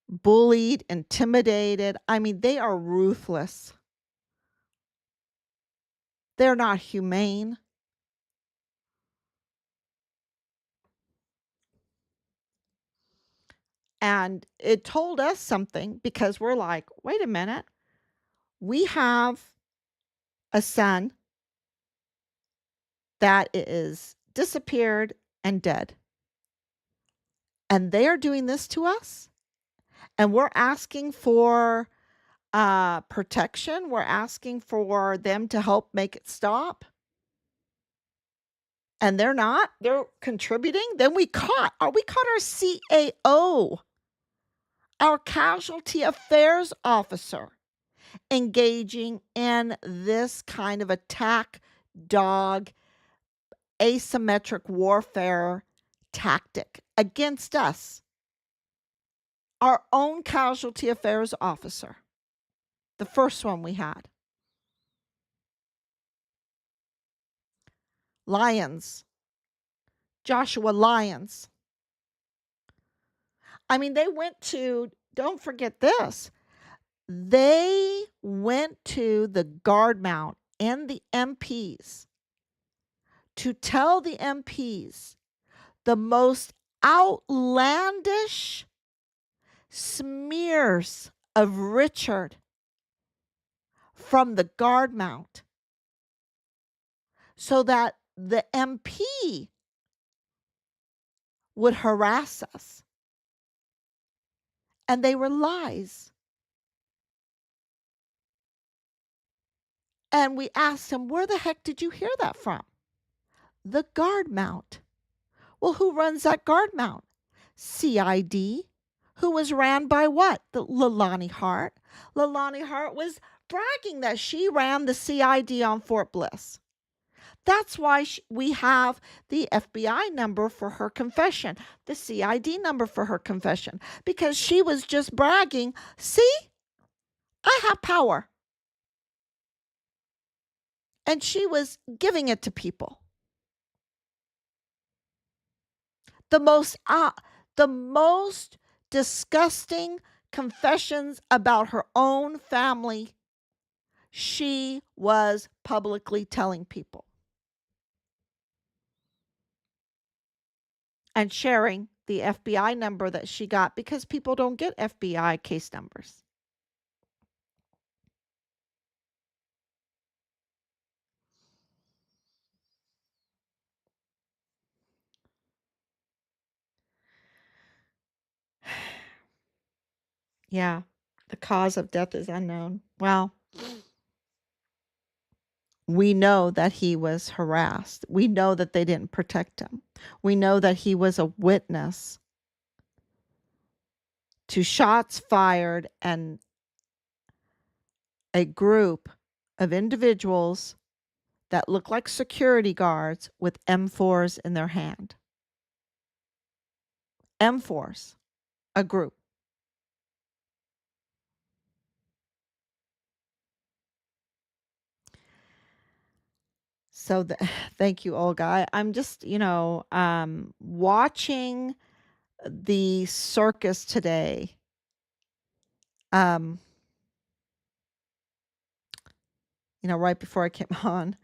Bullied, intimidated. I mean, they are ruthless. They're not humane. And it told us something because we're like, wait a minute. We have a son that is disappeared and dead. And they are doing this to us. And we're asking for protection. We're asking for them to help make it stop. And they're not. They're contributing. Then we caught our CAO, our casualty affairs officer, engaging in this kind of attack dog asymmetric warfare tactic against us. Our own casualty affairs officer, the first one we had. Lyons, Joshua Lyons. I mean, they went to, don't forget this, they went to the guard mount and the MPs to tell the MPs the most outlandish smears of Richard from the guard mount so that the MP would harass us. And they were lies. And we asked him, where the heck did you hear that from? The guard mount. Well, who runs that guard mount? CID, who was ran by what? The Leilani Hart. Leilani Hart was bragging that she ran the CID on Fort Bliss. That's why we have the FBI number for her confession, the CID number for her confession, because she was just bragging, see, I have power. And she was giving it to people. The most disgusting confessions about her own family, she was publicly telling people. And sharing the FBI number that she got because people don't get FBI case numbers. Yeah, the cause of death is unknown. Well, we know that he was harassed. We know that they didn't protect him. We know that he was a witness to shots fired and a group of individuals that look like security guards with M4s in their hand. M4s, a group. So thank you, Olga. I'm just, watching the circus today. Right before I came on.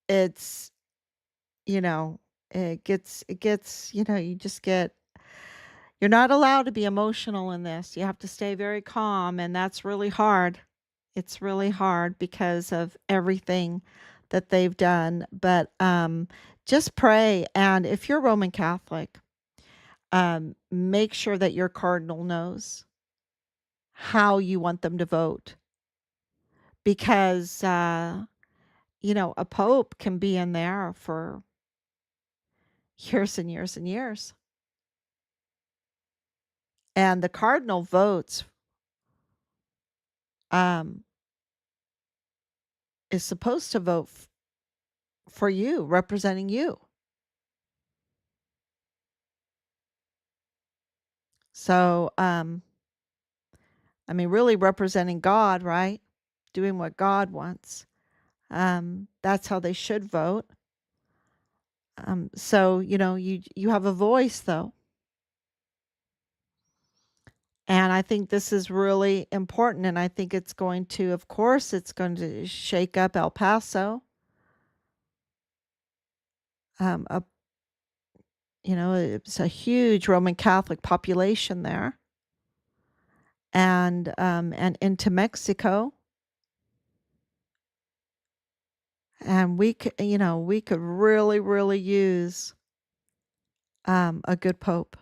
It's, it gets, you just get, you're not allowed to be emotional in this. You have to stay very calm, and that's really hard. It's really hard because of everything that they've done. But just pray. And if you're Roman Catholic, make sure that your cardinal knows how you want them to vote. Because, a pope can be in there for years and years and years. And the cardinal votes um, is supposed to vote for you, representing you. So, I mean, really representing God, right? Doing what God wants. That's how they should vote. So you have a voice though, and I think this is really important. And I think it's going to, of course, it's going to shake up El Paso. A it's a huge Roman Catholic population there, and into Mexico, and we could really, really use a good pope,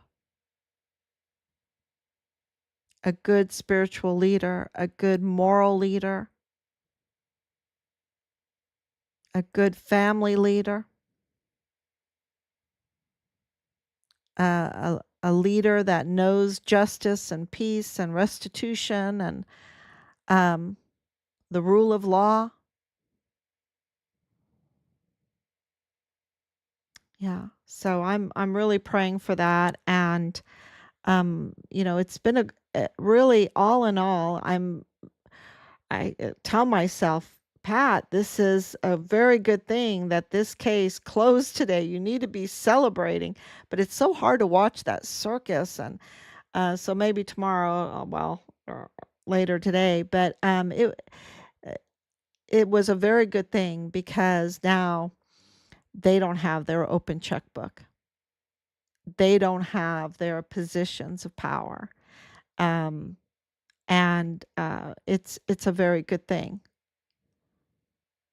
a good spiritual leader, a good moral leader, a good family leader, a leader that knows justice and peace and restitution and um, the rule of law. Yeah. So I'm really praying for that, and it's been really, all in all, I tell myself, Pat, this is a very good thing that this case closed today. You need to be celebrating, but it's so hard to watch that circus, and so maybe tomorrow, well, or later today, but uh, it was a very good thing because now they don't have their open checkbook. They don't have their positions of power. Um, and it's a very good thing.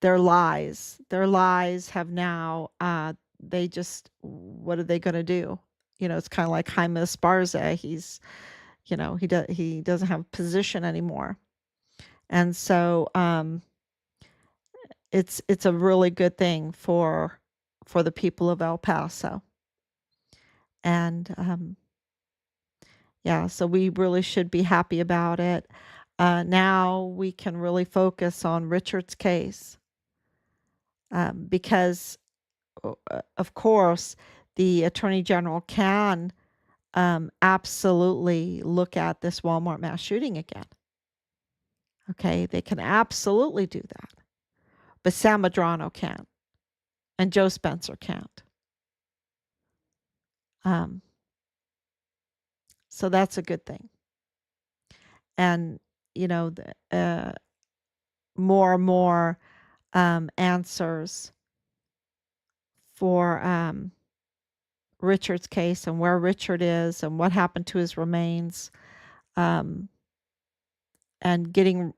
Their lies have now, they just, what are they going to do? It's kind of like Jaime Esparza. He doesn't have a position anymore. And so it's a really good thing for the people of El Paso. And yeah, so we really should be happy about it. Now we can really focus on Richard's case, because, of course, the Attorney General can absolutely look at this Walmart mass shooting again. Okay, they can absolutely do that. But Sam Medrano can't, and Joe Spencer can't. Um, so that's a good thing. And, more and more answers for Richard's case and where Richard is and what happened to his remains, um, and getting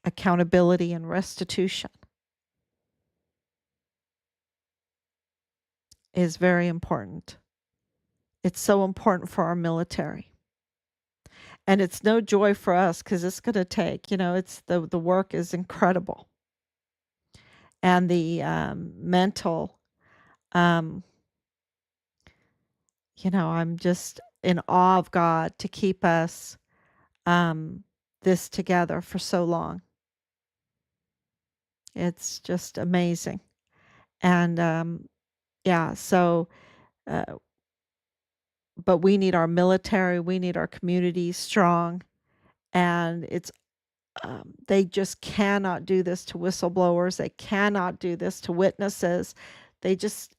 accountability and restitution is very important. It's so important for our military. And it's no joy for us because it's going to take, it's the work is incredible. And the mental, um, I'm just in awe of God to keep us this together for so long. It's just amazing. And yeah, so, uh, but we need our military, we need our communities strong, and they just cannot do this to whistleblowers. They cannot do this to witnesses. They just,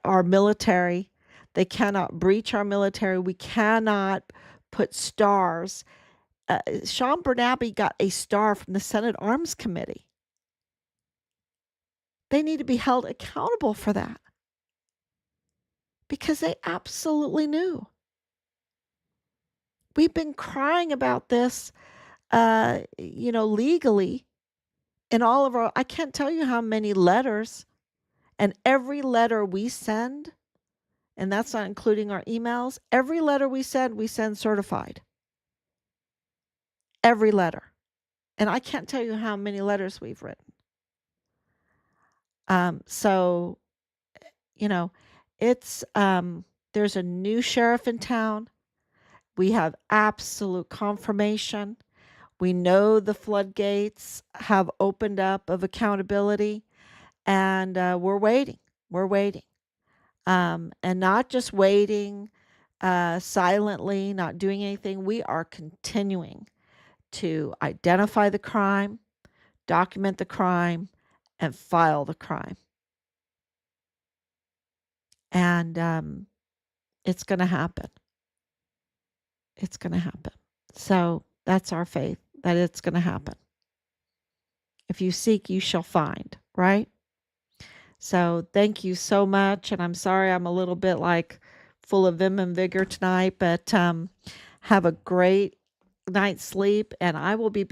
our military, they cannot breach our military. We cannot put stars. Sean Bernabe got a star from the Senate Arms Committee. They need to be held accountable for that because they absolutely knew. We've been crying about this, legally in all of our, I can't tell you how many letters, and every letter we send, and that's not including our emails, every letter we send certified. Every letter. And I can't tell you how many letters we've written. So, you know, It's there's a new sheriff in town. We have absolute confirmation. We know the floodgates have opened up of accountability, and we're waiting. We're waiting. And not just waiting silently, not doing anything. We are continuing to identify the crime, document the crime, and file the crime. And it's going to happen. It's going to happen. So that's our faith that it's going to happen. If you seek, you shall find, right? So thank you so much. And I'm sorry I'm a little bit like full of vim and vigor tonight, but have a great night's sleep. And I will be